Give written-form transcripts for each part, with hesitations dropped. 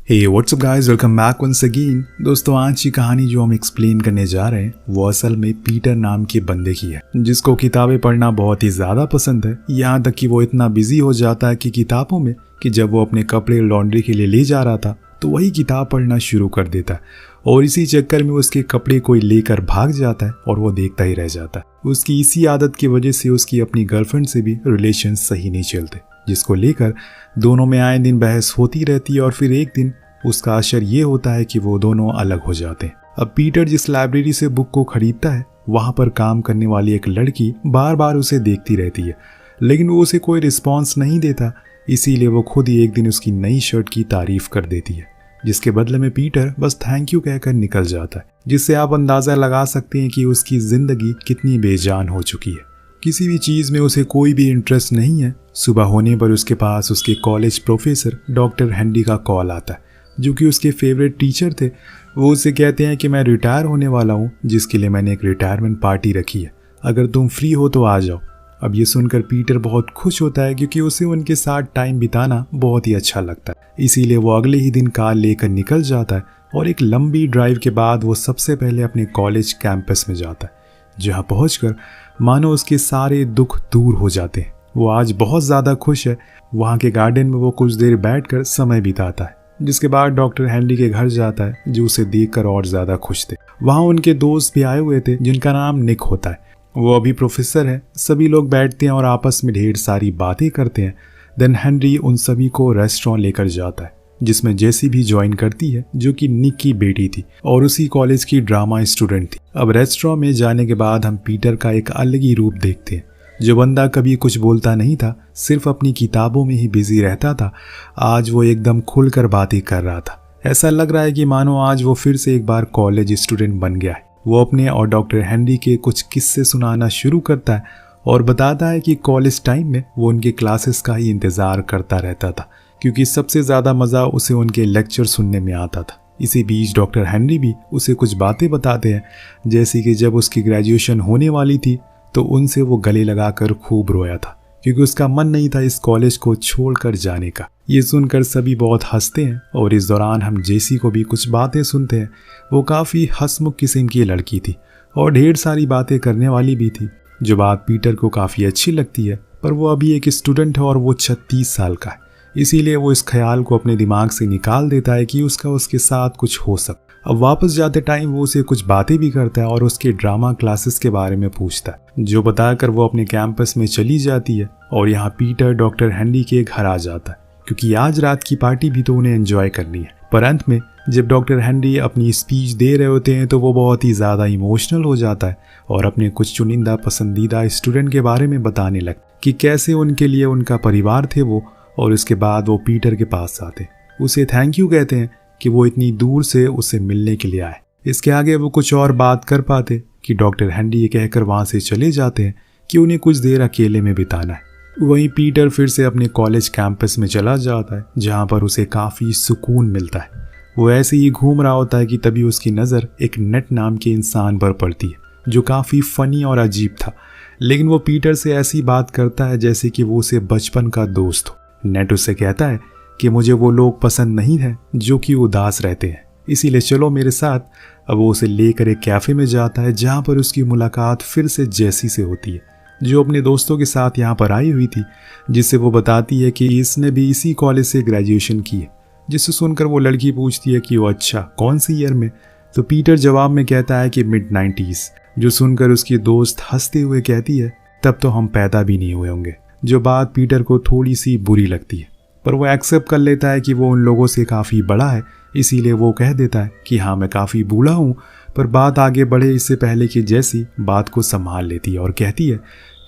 हे what's up guys, welcome back once again. दोस्तों, आज की कहानी जो हम एक्सप्लेन करने जा रहे हैं वो असल में पीटर नाम के बंदे की है, जिसको किताबें पढ़ना बहुत ही ज़्यादा पसंद है। यहाँ तक कि वो इतना बिजी हो जाता है कि किताबों में कि जब वो अपने कपड़े लॉन्ड्री के लिए ले जा रहा था तो वही किताब पढ़ना शुरू कर देता है और इसी चक्कर में उसके कपड़े कोई लेकर भाग जाता है और वो देखता ही रह जाता है। उसकी इसी आदत की वजह से उसकी अपनी गर्लफ्रेंड से भी रिलेशन सही नहीं चलते, जिसको लेकर दोनों में आए दिन बहस होती रहती है और फिर एक दिन उसका असर ये होता है कि वो दोनों अलग हो जाते हैं। अब पीटर जिस लाइब्रेरी से बुक को खरीदता है वहाँ पर काम करने वाली एक लड़की बार बार उसे देखती रहती है, लेकिन वो उसे कोई रिस्पॉन्स नहीं देता। इसीलिए वो खुद ही एक दिन उसकी नई शर्ट की तारीफ कर देती है, जिसके बदले में पीटर बस थैंक यू कहकर निकल जाता है, जिससे आप अंदाज़ा लगा सकते हैं कि उसकी ज़िंदगी कितनी बेजान हो चुकी है। किसी भी चीज़ में उसे कोई भी इंटरेस्ट नहीं है। सुबह होने पर उसके पास उसके कॉलेज प्रोफेसर डॉक्टर हेनरी का कॉल आता है, जो कि उसके फेवरेट टीचर थे। वो उसे कहते हैं कि मैं रिटायर होने वाला हूँ, जिसके लिए मैंने एक रिटायरमेंट पार्टी रखी है, अगर तुम फ्री हो तो आ जाओ। अब ये सुनकर पीटर बहुत खुश होता है क्योंकि उसे उनके साथ टाइम बिताना बहुत ही अच्छा लगता है। इसीलिए वो अगले ही दिन कार लेकर निकल जाता है और एक लंबी ड्राइव के बाद वो सबसे पहले अपने कॉलेज कैंपस में जाता है, जहाँ पहुँचकर मानो उसके सारे दुख दूर हो जाते हैं। वो आज बहुत ज़्यादा खुश है। वहाँ के गार्डन में वो कुछ देर बैठकर समय बिताता है, जिसके बाद डॉक्टर हेनरी के घर जाता है, जो उसे देखकर और ज़्यादा खुश थे। वहाँ उनके दोस्त भी आए हुए थे, जिनका नाम निक होता है। वो अभी प्रोफेसर है। सभी लोग बैठते हैं और आपस में ढेर सारी बातें करते हैं। देन हेनरी उन सभी को रेस्टोरेंट लेकर जाता है, जिसमें जेसी भी ज्वाइन करती है, जो कि निक की बेटी थी और उसी कॉलेज की ड्रामा स्टूडेंट थी। अब रेस्टोरेंट में जाने के बाद हम पीटर का एक अलग ही रूप देखते हैं। जो बंदा कभी कुछ बोलता नहीं था, सिर्फ अपनी किताबों में ही बिजी रहता था, आज वो एकदम खुलकर बातें कर रहा था। ऐसा लग रहा है कि मानो आज वो फिर से एक बार कॉलेज स्टूडेंट बन गया है। वो अपने और डॉक्टर हेनरी के कुछ किस्से सुनाना शुरू करता है और बताता है कि कॉलेज टाइम में वो उनके क्लासेस का ही इंतज़ार करता रहता था, क्योंकि सबसे ज़्यादा मज़ा उसे उनके लेक्चर सुनने में आता था। इसी बीच डॉक्टर हेनरी भी उसे कुछ बातें बताते हैं, जैसे कि जब उसकी ग्रेजुएशन होने वाली थी तो उनसे वो गले लगाकर खूब रोया था, क्योंकि उसका मन नहीं था इस कॉलेज को छोड़कर जाने का। ये सुनकर सभी बहुत हंसते हैं और इस दौरान हम जेसी को भी कुछ बातें सुनते हैं। वो काफ़ी हंसमुख किस्म की लड़की थी और ढेर सारी बातें करने वाली भी थी, जो बात पीटर को काफ़ी अच्छी लगती है। पर वो अभी एक स्टूडेंट है और वो 36 साल का है, इसीलिए वो इस ख्याल को अपने दिमाग से निकाल देता है कि उसके साथ कुछ हो सकता। अब वापस जाते टाइम वो उसे कुछ बातें भी करता है और उसके ड्रामा क्लासेस के बारे में पूछता है, जो बताकर वो अपने कैंपस में चली जाती है। और यहाँ पीटर डॉक्टर हेनरी के घर आ जाता है, क्योंकि आज रात की पार्टी भी तो उन्हें एंजॉय करनी है। पर अंत में जब डॉक्टर हेनरी अपनी स्पीच दे रहे होते हैं तो वो बहुत ही ज़्यादा इमोशनल हो जाता है और अपने कुछ चुनिंदा पसंदीदा स्टूडेंट के बारे में बताने लगता कि कैसे उनके लिए उनका परिवार थे वो। और उसके बाद वो पीटर के पास आते, उसे थैंक यू कहते हैं कि वो इतनी दूर से उसे मिलने के लिए आए। इसके आगे वो कुछ और बात कर पाते कि डॉक्टर हेनरी ये कहकर वहाँ से चले जाते हैं कि उन्हें कुछ देर अकेले में बिताना है। वहीं पीटर फिर से अपने कॉलेज कैंपस में चला जाता है, जहाँ पर उसे काफ़ी सुकून मिलता है। वो ऐसे ही घूम रहा होता है कि तभी उसकी नज़र एक नेट नाम के इंसान पर पड़ती है, जो काफ़ी फ़नी और अजीब था। लेकिन वो पीटर से ऐसी बात करता है जैसे कि वो उसे बचपन का दोस्त हो। नेट उससे कहता है कि मुझे वो लोग पसंद नहीं हैं जो कि उदास रहते हैं, इसीलिए चलो मेरे साथ। अब वो उसे लेकर एक कैफ़े में जाता है, जहाँ पर उसकी मुलाकात फिर से जेसी से होती है, जो अपने दोस्तों के साथ यहाँ पर आई हुई थी, जिससे वो बताती है कि इसने भी इसी कॉलेज से ग्रेजुएशन की है। जिससे सुनकर वो लड़की पूछती है कि वो अच्छा कौन सी ईयर में। तो पीटर जवाब में कहता है कि मिड-90s, जो सुनकर उसकी दोस्त हंसते हुए कहती है तब तो हम पैदा भी नहीं हुए होंगे। जो बात पीटर को थोड़ी सी बुरी लगती है, पर वो एक्सेप्ट कर लेता है कि वो उन लोगों से काफ़ी बड़ा है, इसीलिए वो कह देता है कि हाँ मैं काफ़ी बूढ़ा हूँ। पर बात आगे बढ़े इससे पहले कि जैसी बात को संभाल लेती है और कहती है,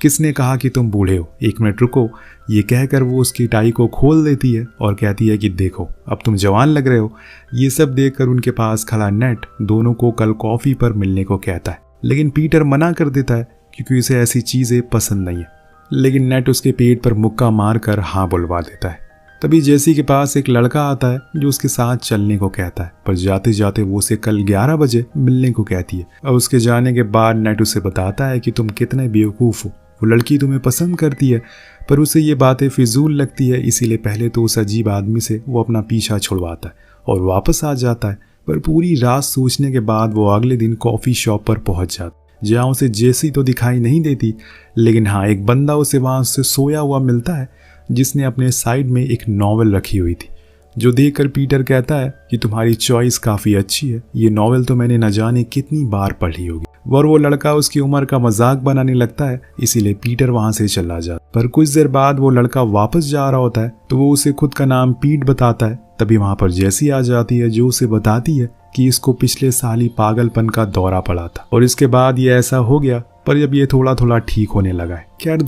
किसने कहा कि तुम बूढ़े हो, एक मिनट रुको। ये कहकर वो उसकी टाई को खोल देती है और कहती है कि देखो अब तुम जवान लग रहे हो। ये सब देखकर उनके पास खड़ा नेट दोनों को कल कॉफ़ी पर मिलने को कहता है, लेकिन पीटर मना कर देता है क्योंकि उसे ऐसी चीज़ें पसंद नहीं है। लेकिन नेट उसके पेट पर मुक्का मारकर हाँ बुलवा देता है। तभी जेसी के पास एक लड़का आता है जो उसके साथ चलने को कहता है, पर जाते जाते वो उसे कल 11 बजे मिलने को कहती है। और उसके जाने के बाद नेट उसे बताता है कि तुम कितने बेवकूफ़ हो, वो लड़की तुम्हें पसंद करती है, पर उसे ये बातें फिजूल लगती है। इसीलिए पहले तो उस अजीब आदमी से वो अपना पीछा छुड़वाता है और वापस आ जाता है। पर पूरी रात सोचने के बाद वो अगले दिन कॉफ़ी शॉप पर पहुंच जाता है, जहाँ उसे जेसी तो दिखाई नहीं देती, लेकिन हाँ एक बंदा उसे वहाँ से सोया हुआ मिलता है जिसने अपने साइड में एक नॉवेल रखी हुई थी। जो देखकर पीटर कहता है कि तुम्हारी चॉइस काफ़ी अच्छी है, ये नॉवेल तो मैंने न जाने कितनी बार पढ़ी होगी। और वो लड़का उसकी उम्र का मजाक बनाने लगता है, इसीलिए पीटर वहाँ से चला जाता। पर कुछ देर बाद वो लड़का वापस जा रहा होता है तो वो उसे खुद का नाम पीट बताता है। तभी वहाँ पर जेसी आ जाती है जो उसे बताती है कि इसको पिछले साल ही पागलपन का दौरा पड़ा था और इसके बाद ये ऐसा हो गया, पर अब ये थोड़ा थोड़ा ठीक होने लगा है। खैर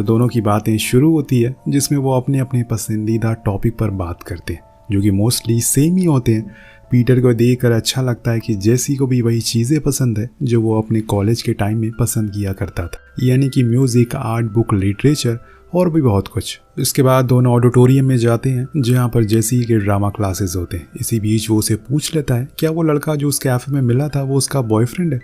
दोनों की बातें शुरू होती है जिसमें वो अपने अपने पसंदीदा टॉपिक पर बात करते हैं जो कि मोस्टली सेम ही होते हैं। पीटर को देखकर अच्छा लगता है कि जेसी को भी वही चीज़ें पसंद है जो वो अपने कॉलेज के टाइम में पसंद किया करता था, यानी कि म्यूज़िक, आर्ट, बुक, लिटरेचर और भी बहुत कुछ। इसके बाद दोनों ऑडिटोरियम में जाते हैं जहाँ पर जेसी के ड्रामा क्लासेस होते हैं। इसी बीच वो उसे पूछ लेता है क्या वो लड़का जो उस कैफ़े में मिला था वो उसका बॉयफ्रेंड है,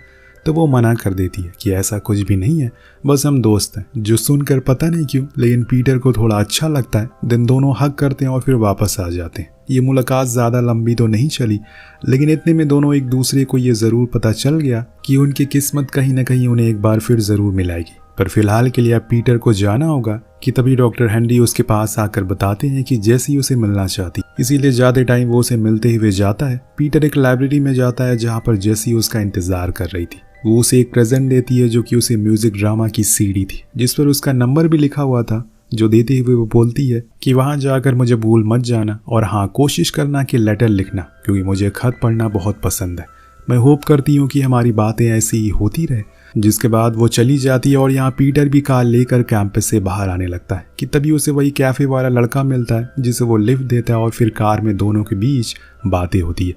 तो वो मना कर देती है कि ऐसा कुछ भी नहीं है, बस हम दोस्त हैं। जो सुनकर पता नहीं क्यों लेकिन पीटर को थोड़ा अच्छा लगता है। दिन दोनों हग करते हैं और फिर वापस आ जाते हैं। ये मुलाकात ज़्यादा लंबी तो नहीं चली, लेकिन इतने में दोनों एक दूसरे को ये ज़रूर पता चल गया कि उनकी किस्मत कहीं ना कहीं उन्हें एक बार फिर ज़रूर मिलाएगी। पर फिलहाल के लिए अब पीटर को जाना होगा कि तभी डॉक्टर हेनरी उसके पास आकर बताते हैं कि जेसी उसे मिलना चाहती, इसीलिए ज़्यादा टाइम वो उसे मिलते हुए जाता है। पीटर एक लाइब्रेरी में जाता है जहाँ पर जेसी उसका इंतज़ार कर रही थी। वो उसे एक प्रेजेंट देती है जो कि उसे म्यूजिक ड्रामा की सीडी थी जिस पर उसका नंबर भी लिखा हुआ था। जो देते हुए वो बोलती है कि वहाँ जाकर मुझे भूल मत जाना और हाँ कोशिश करना कि लेटर लिखना, क्योंकि मुझे खत पढ़ना बहुत पसंद है। मैं होप करती हूँ कि हमारी बातें ऐसी ही होती रहे। जिसके बाद वो चली जाती है और यहाँ पीटर भी कार लेकर कैंपस से बाहर आने लगता है कि तभी उसे वही कैफ़े वाला लड़का मिलता है जिसे वो लिफ्ट देता है और फिर कार में दोनों के बीच बातें होती है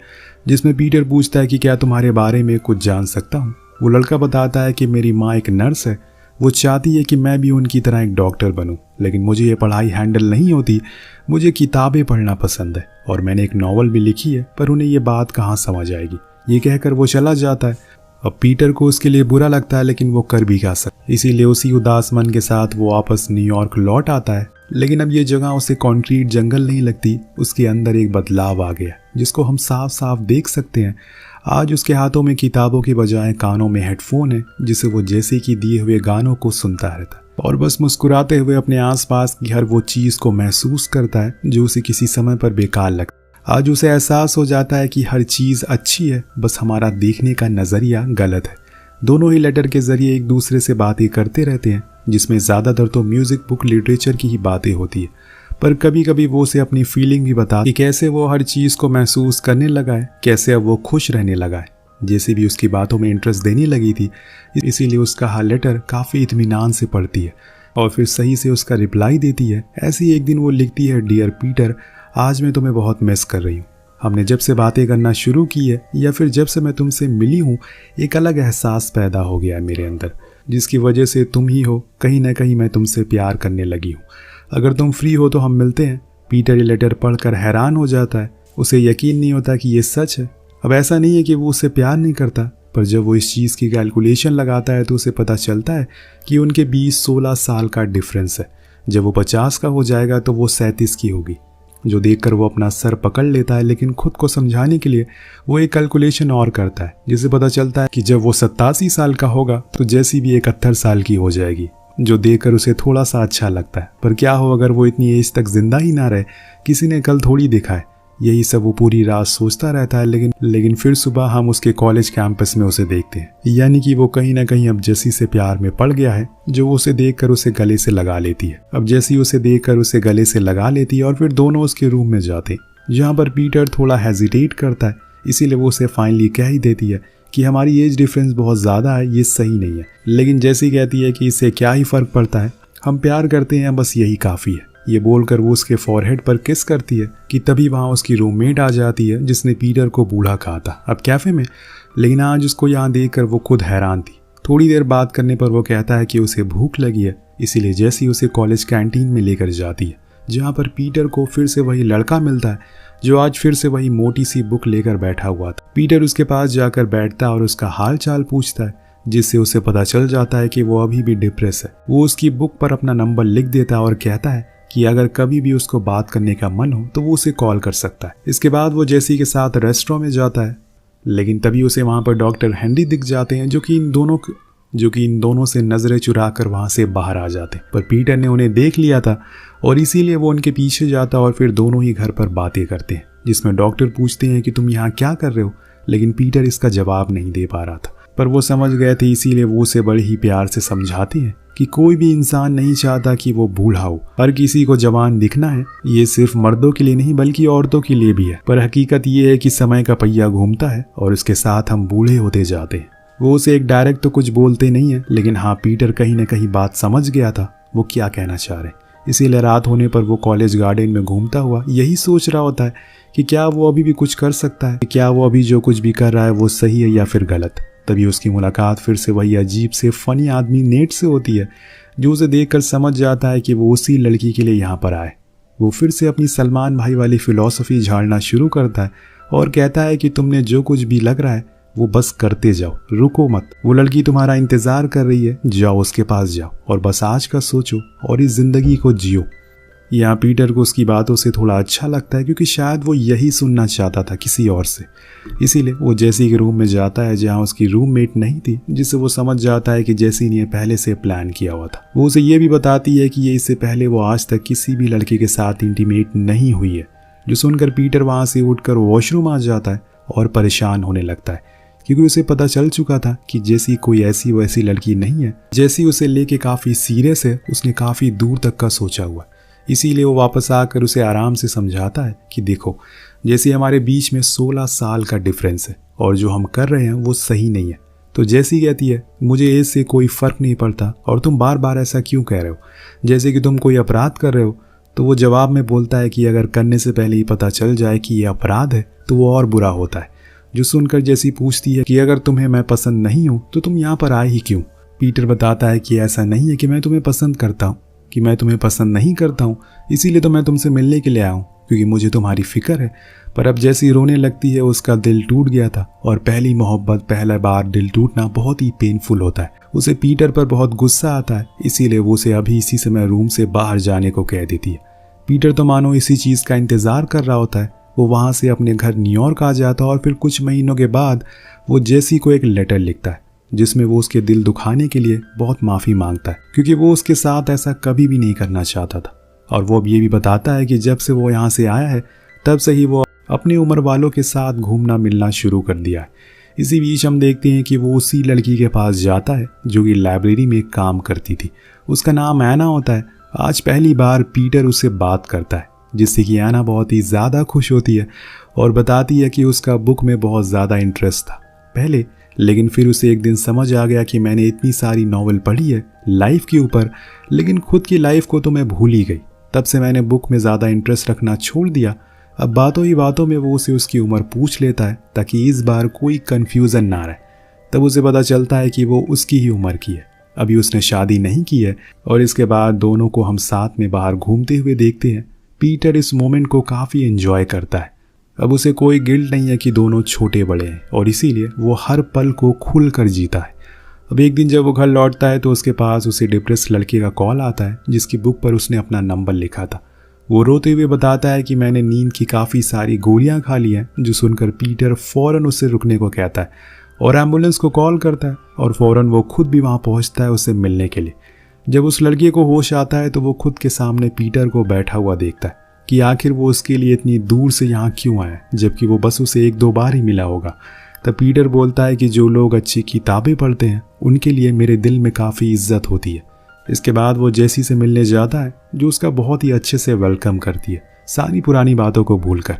जिसमें पीटर पूछता है कि क्या तुम्हारे बारे में कुछ जान सकता हूँ। वो लड़का बताता है कि मेरी माँ एक नर्स है, वो चाहती है कि मैं भी उनकी तरह एक डॉक्टर बनूं, लेकिन मुझे ये पढ़ाई हैंडल नहीं होती। मुझे किताबें पढ़ना पसंद है और मैंने एक नॉवल भी लिखी है, पर उन्हें ये बात कहाँ समझ आएगी। ये कहकर वो चला जाता है। अब पीटर को उसके लिए बुरा लगता है, लेकिन वो कर भी क्या सकता, इसीलिए उसी उदास मन के साथ वो वापस न्यूयॉर्क लौट आता है। लेकिन अब ये जगह उसे कंक्रीट जंगल नहीं लगती, उसके अंदर एक बदलाव आ गया जिसको हम साफ साफ देख सकते हैं। आज उसके हाथों में किताबों के बजाय कानों में हेडफोन है जिसे वो जैसे कि दिए हुए गानों को सुनता रहता है और बस मुस्कुराते हुए अपने आसपास की हर वो चीज़ को महसूस करता है जो उसे किसी समय पर बेकार लगता है। आज उसे एहसास हो जाता है कि हर चीज़ अच्छी है, बस हमारा देखने का नज़रिया गलत है। दोनों ही लेटर के ज़रिए एक दूसरे से बातें करते रहते हैं जिसमें ज़्यादातर तो म्यूज़िक, बुक, लिटरेचर की ही बातें होती है, पर कभी कभी वो उसे अपनी फीलिंग भी बता कि कैसे वो हर चीज़ को महसूस करने लगा है, कैसे अब वो खुश रहने लगा है। जैसे भी उसकी बातों में इंटरेस्ट देने लगी थी, इसीलिए उसका हर लेटर काफ़ी इत्मीनान से पढ़ती है और फिर सही से उसका रिप्लाई देती है। ऐसे ही एक दिन वो लिखती है, डियर पीटर, आज मैं तुम्हें बहुत मिस कर रही हूँ। हमने जब से बातें करना शुरू की है या फिर जब से मैं तुमसे मिली हूँ, एक अलग एहसास पैदा हो गया है मेरे अंदर, जिसकी वजह से तुम ही हो। कहीं ना कहीं मैं तुमसे प्यार करने लगी हूँ। अगर तुम फ्री हो तो हम मिलते हैं। पीटर ये लेटर पढ़कर हैरान हो जाता है। उसे यकीन नहीं होता कि ये सच है। अब ऐसा नहीं है कि वो उससे प्यार नहीं करता, पर जब वो इस चीज़ की कैलकुलेशन लगाता है तो उसे पता चलता है कि उनके 20-16 साल का डिफरेंस है। जब वो 50 का हो जाएगा तो वो 37 की होगी। जो देखकर वो अपना सर पकड़ लेता है, लेकिन खुद को समझाने के लिए वो एक कैलकुलेशन और करता है जिससे पता चलता है कि जब वो 87 साल का होगा तो जैसी भी 71 साल की हो जाएगी। जो देखकर उसे थोड़ा सा अच्छा लगता है, पर क्या हो अगर वो इतनी एज तक जिंदा ही ना रहे, किसी ने कल थोड़ी देखा है। यही सब वो पूरी रात सोचता रहता है। लेकिन फिर सुबह हम उसके कॉलेज कैंपस में उसे देखते हैं, यानी कि वो कहीं ना कहीं अब जेसी से प्यार में पड़ गया है, जो उसे देखकर उसे गले से लगा लेती है। अब जेसी उसे देखकर उसे गले से लगा लेती है और फिर दोनों उसके रूम में जाते हैं, जहाँ पर पीटर थोड़ा हेजिटेट करता है। इसीलिए वो उसे फाइनली कह ही देती है कि हमारी एज डिफरेंस बहुत ज़्यादा है, ये सही नहीं है। लेकिन जेसी कहती है कि इससे क्या ही फ़र्क पड़ता है, हम प्यार करते हैं, बस यही काफ़ी है। ये बोलकर वो उसके फॉरहेड पर किस करती है कि तभी वहाँ उसकी रूममेट आ जाती है जिसने पीटर को बूढ़ा कहा था अब कैफ़े में। लेकिन आज उसको यहाँ देखकर वो खुद हैरान थी। थोड़ी देर बात करने पर वो कहता है कि उसे भूख लगी है, इसीलिए जेसी उसे कॉलेज कैंटीन में लेकर जाती है, जहाँ पर पीटर को फिर से वही लड़का मिलता है जो आज फिर से वही मोटी सी बुक लेकर बैठा हुआ था। पीटर उसके पास जाकर बैठता है और उसका हाल चाल पूछता है, जिससे उसे पता चल जाता है कि वो अभी भी डिप्रेस है। वो उसकी बुक पर अपना नंबर लिख देता है और कहता है कि अगर कभी भी उसको बात करने का मन हो तो वो उसे कॉल कर सकता है। इसके बाद वो जेसी के साथ रेस्टोरेंट में जाता है, लेकिन तभी उसे वहाँ पर डॉक्टर हेनरी दिख जाते हैं जो कि इन दोनों से नजरें चुरा कर वहाँ से बाहर आ जाते हैं। पर पीटर ने उन्हें देख लिया था और इसीलिए वो उनके पीछे जाता और फिर दोनों ही घर पर बातें करते हैं, जिसमें डॉक्टर पूछते हैं कि तुम यहाँ क्या कर रहे हो, लेकिन पीटर इसका जवाब नहीं दे पा रहा था। पर वो समझ गए थे, इसीलिए वो उसे बड़े ही प्यार से समझाते हैं कि कोई भी इंसान नहीं चाहता कि वो बूढ़ा हो, हर किसी को जवान दिखना है। ये सिर्फ मर्दों के लिए नहीं बल्कि औरतों के लिए भी है। पर हकीकत ये है कि समय का पहिया घूमता है और इसके साथ हम बूढ़े होते जाते हैं। वो उसे एक डायरेक्ट तो कुछ बोलते नहीं है, लेकिन हाँ, पीटर कहीं न कहीं बात समझ गया था वो क्या कहना चाह रहे हैं। इसीलिए रात होने पर वो कॉलेज गार्डन में घूमता हुआ यही सोच रहा होता है कि क्या वो अभी भी कुछ कर सकता है, क्या वो अभी जो कुछ भी कर रहा है वो सही है या फिर गलत। तभी उसकी मुलाकात फिर से वही अजीब से फनी आदमी नेट से होती है, जो उसे देखकर समझ जाता है कि वो उसी लड़की के लिए यहाँ पर आए। वो फिर से अपनी सलमान भाई वाली फिलॉसफी झाड़ना शुरू करता है और कहता है कि तुमने जो कुछ भी लग रहा है वो बस करते जाओ, रुको मत। वो लड़की तुम्हारा इंतजार कर रही है, जाओ उसके पास जाओ और बस आज का सोचो और इस जिंदगी को जियो। यहाँ पीटर को उसकी बातों से थोड़ा अच्छा लगता है, क्योंकि शायद वो यही सुनना चाहता था किसी और से। इसीलिए वो जेसी के रूम में जाता है जहाँ उसकी रूममेट नहीं थी, जिससे वो समझ जाता है कि जेसी ने पहले से प्लान किया हुआ था। वो उसे ये भी बताती है कि ये इससे पहले वो आज तक किसी भी लड़के के साथ इंटीमेट नहीं हुई है। जो सुनकर पीटर वहाँ से उठकर वॉशरूम आ जाता है और परेशान होने लगता है, क्योंकि उसे पता चल चुका था कि जेसी कोई ऐसी वैसी लड़की नहीं है। जेसी उसे लेके काफ़ी सीरियस है, उसने काफ़ी दूर तक का सोचा हुआ। इसीलिए वो वापस आकर उसे आराम से समझाता है कि देखो, जैसे हमारे बीच में 16 साल का डिफरेंस है और जो हम कर रहे हैं वो सही नहीं है। तो जैसी कहती है मुझे एज से कोई फ़र्क नहीं पड़ता और तुम बार बार ऐसा क्यों कह रहे हो, जैसे कि तुम कोई अपराध कर रहे हो। तो वो जवाब में बोलता है कि अगर करने से पहले ही पता चल जाए कि ये अपराध है तो वो और बुरा होता है। जो सुनकर जैसी पूछती है कि अगर तुम्हें मैं पसंद नहीं हूँ तो तुम यहाँ पर आए ही क्यों। पीटर बताता है कि ऐसा नहीं है कि मैं तुम्हें पसंद करता हूँ, कि मैं तुम्हें पसंद नहीं करता हूँ, इसीलिए तो मैं तुमसे मिलने के लिए आया हूँ, क्योंकि मुझे तुम्हारी फिक्र है। पर अब जैसी रोने लगती है, उसका दिल टूट गया था और पहली मोहब्बत, पहला बार दिल टूटना बहुत ही पेनफुल होता है। उसे पीटर पर बहुत गुस्सा आता है, इसीलिए वो उसे अभी इसी समय रूम से बाहर जाने को कह देती है। पीटर तो मानो इसी चीज़ का इंतज़ार कर रहा होता है। वो वहाँ से अपने घर न्यूयॉर्क आ जाता है और फिर कुछ महीनों के बाद वो जेसी को एक लेटर लिखता है, जिसमें वो उसके दिल दुखाने के लिए बहुत माफ़ी मांगता है, क्योंकि वो उसके साथ ऐसा कभी भी नहीं करना चाहता था। और वो अब ये भी बताता है कि जब से वो यहाँ से आया है तब से ही वो अपनी उम्र वालों के साथ घूमना मिलना शुरू कर दिया है। इसी बीच हम देखते हैं कि वो उसी लड़की के पास जाता है जो कि लाइब्रेरी में काम करती थी। उसका नाम एना होता है। आज पहली बार पीटर उससे बात करता है, जिससे कि एना बहुत ही ज़्यादा खुश होती है और बताती है कि उसका बुक में बहुत ज़्यादा इंटरेस्ट था पहले, लेकिन फिर उसे एक दिन समझ आ गया कि मैंने इतनी सारी नॉवल पढ़ी है लाइफ के ऊपर, लेकिन खुद की लाइफ को तो मैं भूल ही गई। तब से मैंने बुक में ज़्यादा इंटरेस्ट रखना छोड़ दिया। अब बातों ही बातों में वो उसे उसकी उम्र पूछ लेता है ताकि इस बार कोई कन्फ्यूज़न ना रहे। तब उसे पता चलता है कि वो उसकी ही उम्र की है, अभी उसने शादी नहीं की है। और इसके बाद दोनों को हम साथ में बाहर घूमते हुए देखते हैं। पीटर इस मोमेंट को काफ़ी एंजॉय करता है। अब उसे कोई गिल्ट नहीं है कि दोनों छोटे बड़े हैं और इसीलिए वो हर पल को खुल कर जीता है। अब एक दिन जब वो घर लौटता है तो उसके पास उसे डिप्रेस लड़के का कॉल आता है, जिसकी बुक पर उसने अपना नंबर लिखा था। वो रोते हुए बताता है कि मैंने नींद की काफ़ी सारी गोलियां खा ली हैं। जो सुनकर पीटर फ़ौरन उससे रुकने को कहता है और एम्बुलेंस को कॉल करता है और फ़ौरन वो खुद भी वहाँ पहुँचता है उससे मिलने के लिए। जब उस लड़के को होश आता है तो वो खुद के सामने पीटर को बैठा हुआ देखता है कि आखिर वो उसके लिए इतनी दूर से यहाँ क्यों आया, जबकि वो बस उसे 1-2 बार ही मिला होगा। तब पीटर बोलता है कि जो लोग अच्छी किताबें पढ़ते हैं उनके लिए मेरे दिल में काफ़ी इज्जत होती है। इसके बाद वो जेसी से मिलने जाता है, जो उसका बहुत ही अच्छे से वेलकम करती है, सारी पुरानी बातों को भूलकर,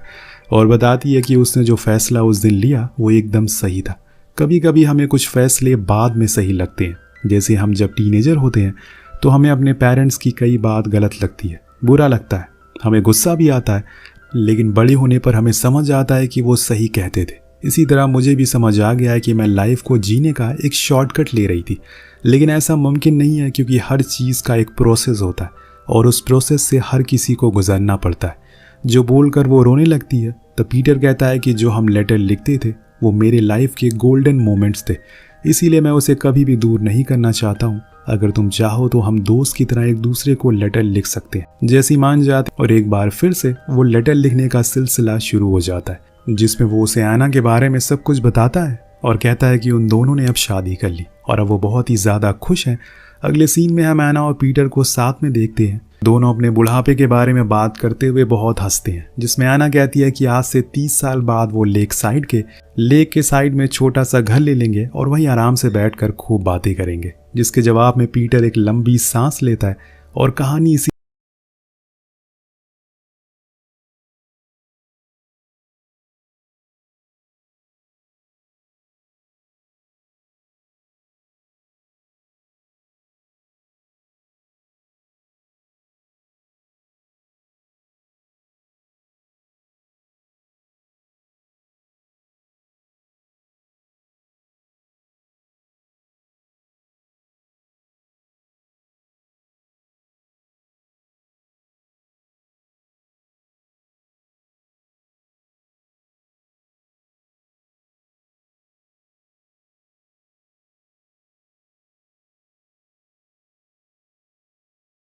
और बताती है कि उसने जो फैसला उस दिन लिया वो एकदम सही था। कभी कभी हमें कुछ फैसले बाद में सही लगते हैं, जैसे हम जब टीनेजर होते हैं तो हमें अपने पेरेंट्स की कई बात गलत लगती है, बुरा लगता है, हमें गुस्सा भी आता है, लेकिन बड़े होने पर हमें समझ आता है कि वो सही कहते थे। इसी तरह मुझे भी समझ आ गया है कि मैं लाइफ को जीने का एक शॉर्टकट ले रही थी, लेकिन ऐसा मुमकिन नहीं है, क्योंकि हर चीज़ का एक प्रोसेस होता है और उस प्रोसेस से हर किसी को गुजरना पड़ता है। जो बोलकर वो रोने लगती है, तो पीटर कहता है कि जो हम लेटर लिखते थे वो मेरे लाइफ के गोल्डन मोमेंट्स थे, इसीलिए मैं उसे कभी भी दूर नहीं करना चाहता हूँ। अगर तुम चाहो तो हम दोस्त की तरह एक दूसरे को लेटर लिख सकते हैं। जैसी मान जाती और एक बार फिर से वो लेटर लिखने का सिलसिला शुरू हो जाता है, जिसमें वो उसे एना के बारे में सब कुछ बताता है और कहता है कि उन दोनों ने अब शादी कर ली और अब वो बहुत ही ज़्यादा खुश हैं। अगले सीन में हम एना और पीटर को साथ में देखते हैं। दोनों अपने बुढ़ापे के बारे में बात करते हुए बहुत हंसते हैं, जिसमें एना कहती है कि आज से 30 साल बाद वो लेक के साइड में छोटा सा घर ले लेंगे और वहीं आराम से बैठकर खूब बातें करेंगे। जिसके जवाब में पीटर एक लंबी सांस लेता है और कहानी इसी